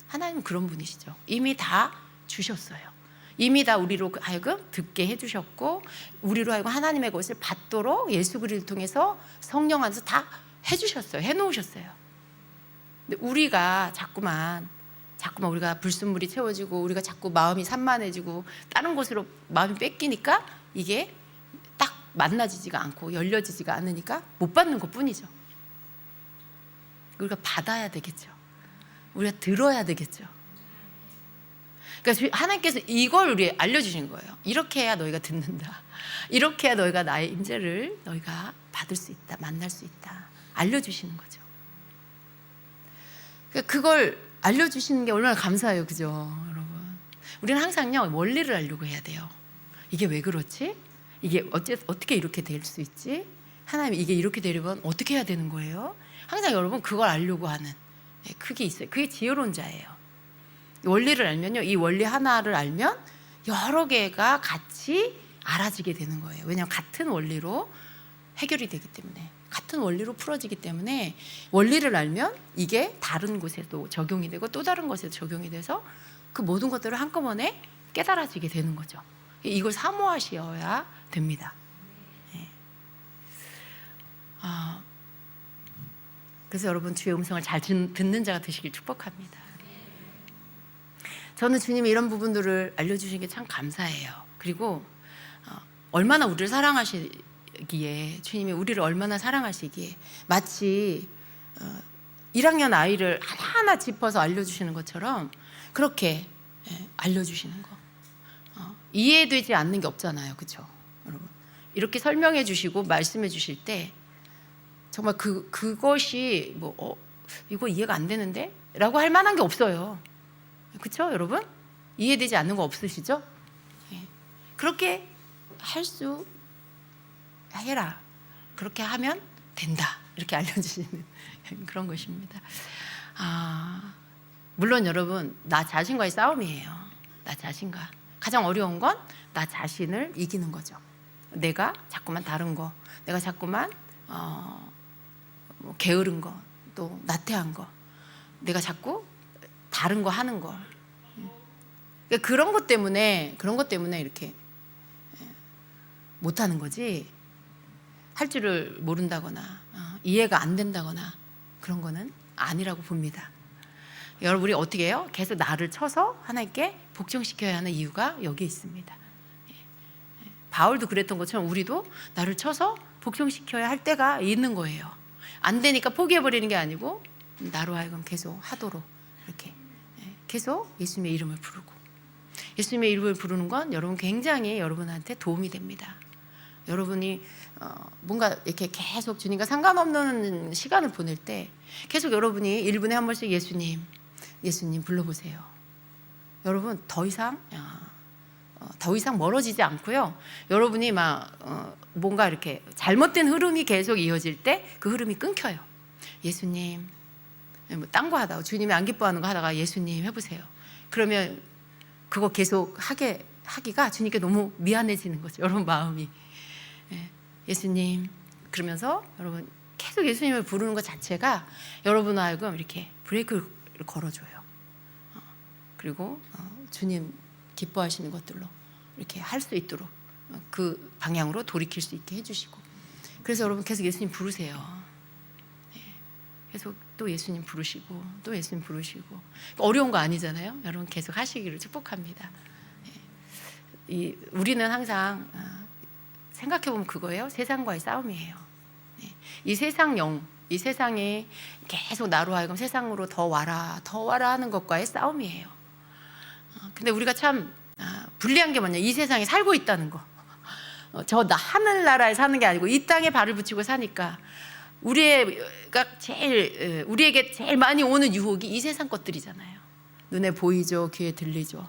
하나님은 그런 분이시죠. 이미 다 주셨어요. 이미 다 우리로 하여금 듣게 해주셨고 우리로 하여금 하나님의 것을 받도록 예수 그리스도를 통해서 성령 안에서 다 해주셨어요. 해놓으셨어요. 근데 우리가 자꾸만 우리가 불순물이 채워지고 우리가 자꾸 마음이 산만해지고 다른 곳으로 마음이 뺏기니까 이게 딱 만나지지가 않고 열려지지가 않으니까 못 받는 것뿐이죠. 우리가 받아야 되겠죠. 우리가 들어야 되겠죠. 그러니까 하나님께서 이걸 우리에게 알려주신 거예요. 이렇게 해야 너희가 듣는다. 이렇게 해야 너희가 나의 임재를 너희가 받을 수 있다. 만날 수 있다. 알려주시는 거죠. 그러니까 그걸 알려주시는 게 얼마나 감사해요. 그죠 여러분. 우리는 항상요 원리를 알려고 해야 돼요. 이게 왜 그렇지? 이게 어떻게 이렇게 될 수 있지? 하나님 이게 이렇게 되려면 어떻게 해야 되는 거예요? 항상 여러분 그걸 알려고 하는 그게 있어요. 그게 지혜로운 자예요. 원리를 알면요 이 원리 하나를 알면 여러 개가 같이 알아지게 되는 거예요. 왜냐하면 같은 원리로 해결이 되기 때문에 같은 원리로 풀어지기 때문에 원리를 알면 이게 다른 곳에도 적용이 되고 또 다른 곳에도 적용이 돼서 그 모든 것들을 한꺼번에 깨달아지게 되는 거죠. 이걸 사모하셔야 됩니다. 그래서 여러분 주의 음성을 잘 듣는 자가 되시길 축복합니다. 저는 주님이 이런 부분들을 알려주신 게 참 감사해요. 그리고 얼마나 우리를 사랑하시기에 주님이 우리를 얼마나 사랑하시기에 마치 1학년 아이를 하나하나 짚어서 알려주시는 것처럼 그렇게 알려주시는 거 이해되지 않는 게 없잖아요. 그렇죠 여러분? 이렇게 설명해 주시고 말씀해 주실 때 정말 그것이 이거 이해가 안 되는데? 라고 할 만한 게 없어요. 그렇죠 여러분? 이해되지 않는 거 없으시죠? 그렇게 할 수 해라. 그렇게 하면 된다. 이렇게 알려주시는 그런 것입니다. 물론 여러분 나 자신과의 싸움이에요. 나 자신과 가장 어려운 건 나 자신을 이기는 거죠. 내가 자꾸만 다른 거, 내가 자꾸만 게으른 거, 또 나태한 거, 내가 자꾸 다른 거 하는 거. 그런 것 때문에 이렇게 못하는 거지. 할 줄을 모른다거나 이해가 안 된다거나 그런 거는 아니라고 봅니다. 여러분 우리 어떻게 해요? 계속 나를 쳐서 하나님께 복종시켜야 하는 이유가 여기에 있습니다. 바울도 그랬던 것처럼 우리도 나를 쳐서 복종시켜야 할 때가 있는 거예요. 안 되니까 포기해버리는 게 아니고 나로 하여금 계속 하도록 이렇게 계속 예수님의 이름을 부르고, 예수님의 이름을 부르는 건 여러분 굉장히 여러분한테 도움이 됩니다. 여러분이 뭔가 이렇게 계속 주님과 상관없는 시간을 보낼 때 계속 여러분이 1분에 한 번씩 예수님, 예수님 불러보세요. 여러분 더 이상 멀어지지 않고요. 여러분이 막 뭔가 이렇게 잘못된 흐름이 계속 이어질 때 그 흐름이 끊겨요. 예수님, 뭐 딴 거 하다가 주님이 안 기뻐하는 거 하다가 예수님 해보세요. 그러면 그거 계속 하기가 주님께 너무 미안해지는 거죠. 여러분 마음이. 예수님 그러면서 여러분 계속 예수님을 부르는 것 자체가 여러분 하여금 이렇게 브레이크를 걸어줘요. 그리고 주님 기뻐하시는 것들로 이렇게 할 수 있도록 그 방향으로 돌이킬 수 있게 해주시고, 그래서 여러분 계속 예수님 부르세요. 계속 또 예수님 부르시고 또 예수님 부르시고, 어려운 거 아니잖아요. 여러분 계속 하시기를 축복합니다. 우리는 항상 생각해보면 그거예요. 세상과의 싸움이에요. 이 세상 이 세상에 계속 나로 하여금 세상으로 더 와라 하는 것과의 싸움이에요. 근데 우리가 참 불리한 게 뭐냐, 이 세상에 살고 있다는 거. 저 하늘나라에 사는 게 아니고 이 땅에 발을 붙이고 사니까 우리에게 제일 많이 오는 유혹이 이 세상 것들이잖아요. 눈에 보이죠, 귀에 들리죠.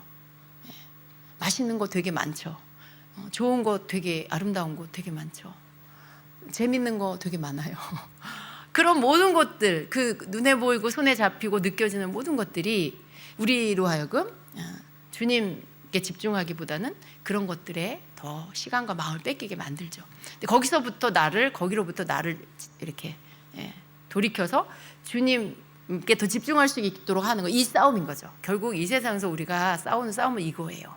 맛있는 거 되게 많죠. 좋은 거 되게 아름다운 거 되게 많죠. 재밌는 거 되게 많아요. 그런 모든 것들, 그 눈에 보이고 손에 잡히고 느껴지는 모든 것들이 우리로 하여금 주님께 집중하기보다는 그런 것들에 더 시간과 마음을 뺏기게 만들죠. 근데 거기로부터 나를 이렇게 돌이켜서 주님께 더 집중할 수 있도록 하는 거, 이 싸움인 거죠. 결국 이 세상에서 우리가 싸우는 싸움은 이거예요.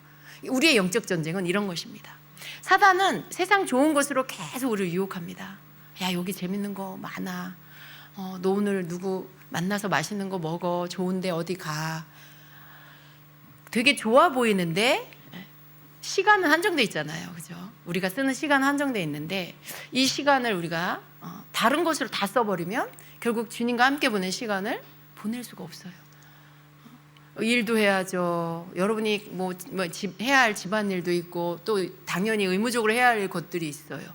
우리의 영적 전쟁은 이런 것입니다. 사단은 세상 좋은 것으로 계속 우리를 유혹합니다. 야, 여기 재밌는 거 많아. 너 오늘 누구 만나서 맛있는 거 먹어. 좋은데 어디 가. 되게 좋아 보이는데 시간은 한정돼 있잖아요. 그죠? 우리가 쓰는 시간은 한정돼 있는데 이 시간을 우리가 다른 것으로 다 써버리면 결국 주님과 함께 보낸 시간을 보낼 수가 없어요. 일도 해야죠. 여러분이 해야 할 집안일도 있고 또 당연히 의무적으로 해야 할 것들이 있어요.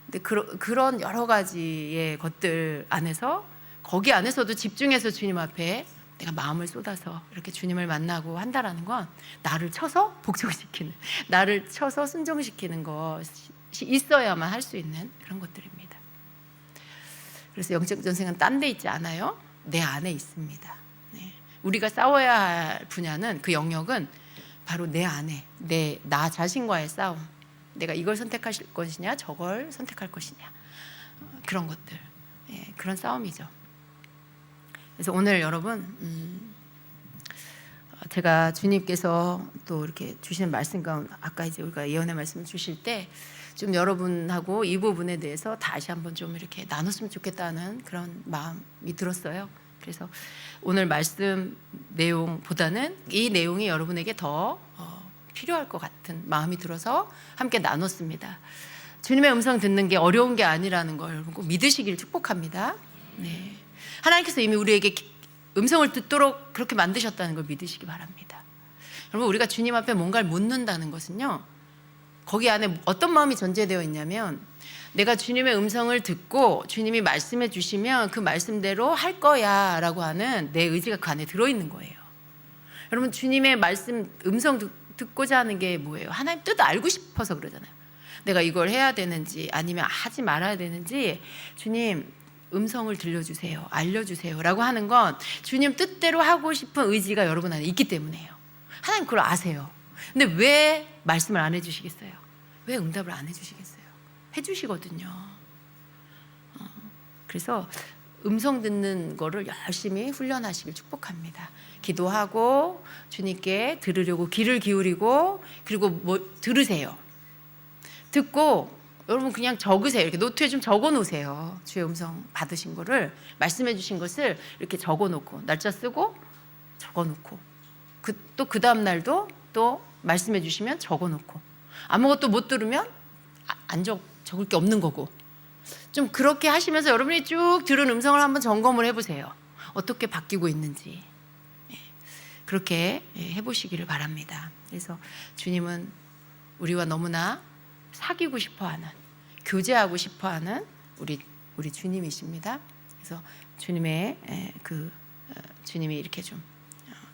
근데 그런 여러 가지의 것들 안에서, 거기 안에서도 집중해서 주님 앞에 내가 마음을 쏟아서 이렇게 주님을 만나고 한다라는 건 나를 쳐서 복종시키는, 나를 쳐서 순종시키는 것이 있어야만 할 수 있는 그런 것들입니다. 그래서 영적 전쟁은 딴 데 있지 않아요. 내 안에 있습니다. 우리가 싸워야 할 분야는, 그 영역은 바로 내 안에, 나 자신과의 싸움. 내가 이걸 선택할 것이냐 저걸 선택할 것이냐, 그런 것들, 그런 싸움이죠. 그래서 오늘 여러분 제가 주님께서 또 이렇게 주시는 말씀 가운데, 아까 이제 우리가 예언의 말씀을 주실 때 좀 여러분하고 이 부분에 대해서 다시 한번 좀 이렇게 나눴으면 좋겠다는 그런 마음이 들었어요. 그래서 오늘 말씀 내용보다는 이 내용이 여러분에게 더 필요할 것 같은 마음이 들어서 함께 나눴습니다. 주님의 음성 듣는 게 어려운 게 아니라는 걸 여러분 꼭 믿으시길 축복합니다. 네. 하나님께서 이미 우리에게 음성을 듣도록 그렇게 만드셨다는 걸 믿으시기 바랍니다. 여러분, 우리가 주님 앞에 뭔가를 묻는다는 것은요, 거기 안에 어떤 마음이 전제되어 있냐면, 내가 주님의 음성을 듣고 주님이 말씀해 주시면 그 말씀대로 할 거야 라고 하는 내 의지가 그 안에 들어있는 거예요. 여러분, 주님의 말씀, 음성 듣고자 하는 게 뭐예요? 하나님 뜻 알고 싶어서 그러잖아요. 내가 이걸 해야 되는지 아니면 하지 말아야 되는지 주님 음성을 들려주세요, 알려주세요 라고 하는 건 주님 뜻대로 하고 싶은 의지가 여러분 안에 있기 때문이에요. 하나님 그걸 아세요. 근데 왜 말씀을 안 해주시겠어요? 왜 응답을 안 해주시겠어요? 해주시거든요. 그래서 음성 듣는 거를 열심히 훈련하시길 축복합니다. 기도하고 주님께 들으려고 귀를 기울이고, 그리고 들으세요. 듣고 여러분 그냥 적으세요. 이렇게 노트에 좀 적어 놓으세요. 주의 음성 받으신 거를, 말씀해 주신 것을 이렇게 적어 놓고, 날짜 쓰고 적어 놓고, 또 그 다음 날도 또 말씀해 주시면 적어 놓고, 아무것도 못 들으면 안 적을 게 없는 거고. 좀 그렇게 하시면서 여러분이 쭉 들은 음성을 한번 점검을 해보세요. 어떻게 바뀌고 있는지. 그렇게 해보시기를 바랍니다. 그래서 주님은 우리와 너무나 사귀고 싶어하는, 교제하고 싶어하는 우리 주님이십니다. 그래서 주님의 주님이 이렇게 좀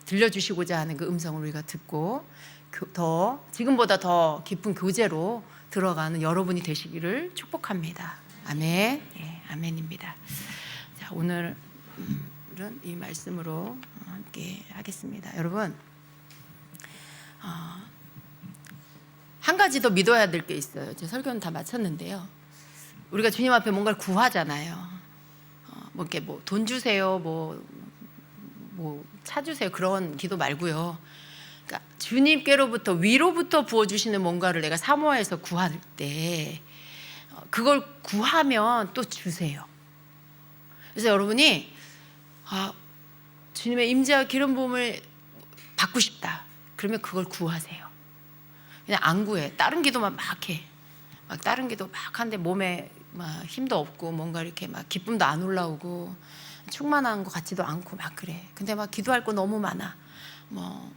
들려주시고자 하는 그 음성을 우리가 듣고 지금보다 더 깊은 교제로 들어가는 여러분이 되시기를 축복합니다. 아멘. 아멘입니다. 자, 오늘은 이 말씀으로 함께 하겠습니다. 여러분, 한 가지 더 믿어야 될 게 있어요. 제 설교는 다 마쳤는데요. 우리가 주님 앞에 뭔가를 구하잖아요. 돈 주세요, 뭐 차 주세요, 그런 기도 말고요. 그러니까 주님께로부터 위로부터 부어주시는 뭔가를 내가 사모해서 구할 때 그걸 구하면 또 주세요. 그래서 여러분이 주님의 임재와 기름 부음을 받고 싶다, 그러면 그걸 구하세요. 그냥 안 구해. 다른 기도만 막 해. 다른 기도 막 하는데 몸에 막 힘도 없고 뭔가 이렇게 막 기쁨도 안 올라오고 충만한 것 같지도 않고 막 그래. 근데 막 기도할 거 너무 많아. 뭐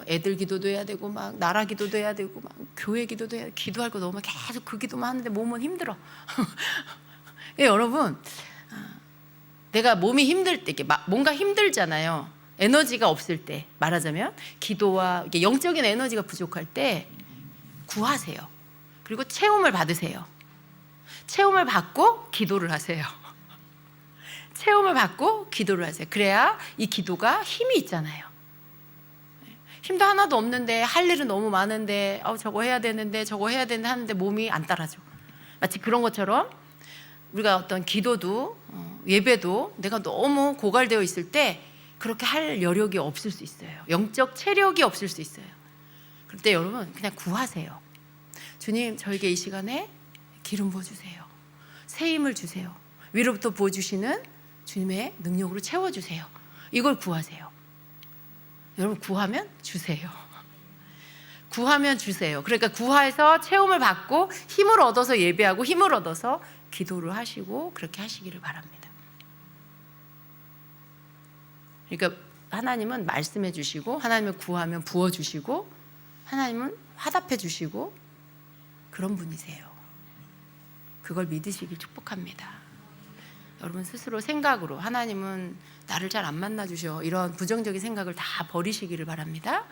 애들 기도도 해야 되고 막 나라 기도도 해야 되고 막 교회 기도도 해야 되고, 기도할 거 너무 계속 그 기도만 하는데 몸은 힘들어. 여러분, 내가 몸이 힘들 때, 뭔가 힘들잖아요. 에너지가 없을 때, 말하자면 기도와 영적인 에너지가 부족할 때 구하세요. 그리고 체험을 받으세요. 체험을 받고 기도를 하세요. 체험을 받고 기도를 하세요. 그래야 이 기도가 힘이 있잖아요. 힘도 하나도 없는데 할 일은 너무 많은데 저거 해야 되는데 저거 해야 되는데 하는데 몸이 안 따라줘. 마치 그런 것처럼 우리가 어떤 기도도 예배도 내가 너무 고갈되어 있을 때 그렇게 할 여력이 없을 수 있어요. 영적 체력이 없을 수 있어요. 그럴 때 여러분 그냥 구하세요. 주님, 저에게 이 시간에 기름 부어주세요. 새 힘을 주세요. 위로부터 부어주시는 주님의 능력으로 채워주세요. 이걸 구하세요. 여러분, 구하면 주세요. 구하면 주세요. 그러니까 구하해서 체험을 받고 힘을 얻어서 예배하고 힘을 얻어서 기도를 하시고 그렇게 하시기를 바랍니다. 그러니까 하나님은 말씀해 주시고, 하나님은 구하면 부어주시고, 하나님은 화답해 주시고, 그런 분이세요. 그걸 믿으시길 축복합니다. 여러분 스스로 생각으로 하나님은 나를 잘 안 만나 주셔, 이런 부정적인 생각을 다 버리시기를 바랍니다.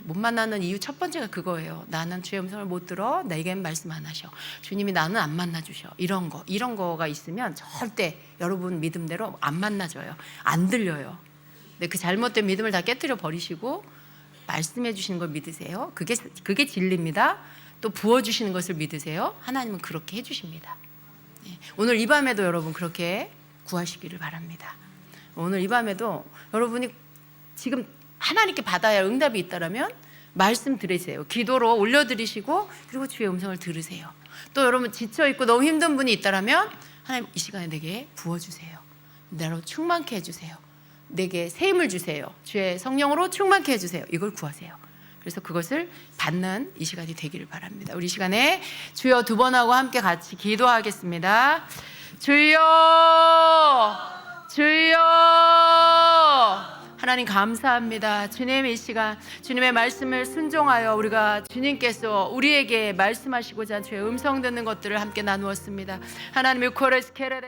못 만나는 이유 첫 번째가 그거예요. 나는 주의 음성을 못 들어, 내겐 말씀 안 하셔. 주님이 나는 안 만나 주셔. 이런 거가 있으면 절대 여러분 믿음대로 안 만나줘요. 안 들려요. 근데 그 잘못된 믿음을 다 깨뜨려 버리시고 말씀해 주시는 걸 믿으세요. 그게 진리입니다. 또 부어 주시는 것을 믿으세요. 하나님은 그렇게 해 주십니다. 오늘 이 밤에도 여러분 그렇게 구하시기를 바랍니다. 오늘 이 밤에도 여러분이 지금 하나님께 받아야 할 응답이 있다라면 말씀 들으세요. 기도로 올려드리시고 그리고 주의 음성을 들으세요. 또 여러분 지쳐있고 너무 힘든 분이 있다라면 하나님 이 시간에 내게 부어주세요. 나로 충만케 해주세요. 내게 새 힘을 주세요. 주의 성령으로 충만케 해주세요. 이걸 구하세요. 그래서 그것을 받는 이 시간이 되기를 바랍니다. 우리 이 시간에 주여 두 번 하고 함께 같이 기도하겠습니다. 주여, 주여. 하나님 감사합니다. 주님, 이 시간 주님의 말씀을 순종하여 우리가 주님께서 우리에게 말씀하시고자 주의 음성 듣는 것들을 함께 나누었습니다. 하나님의 코레스 케레레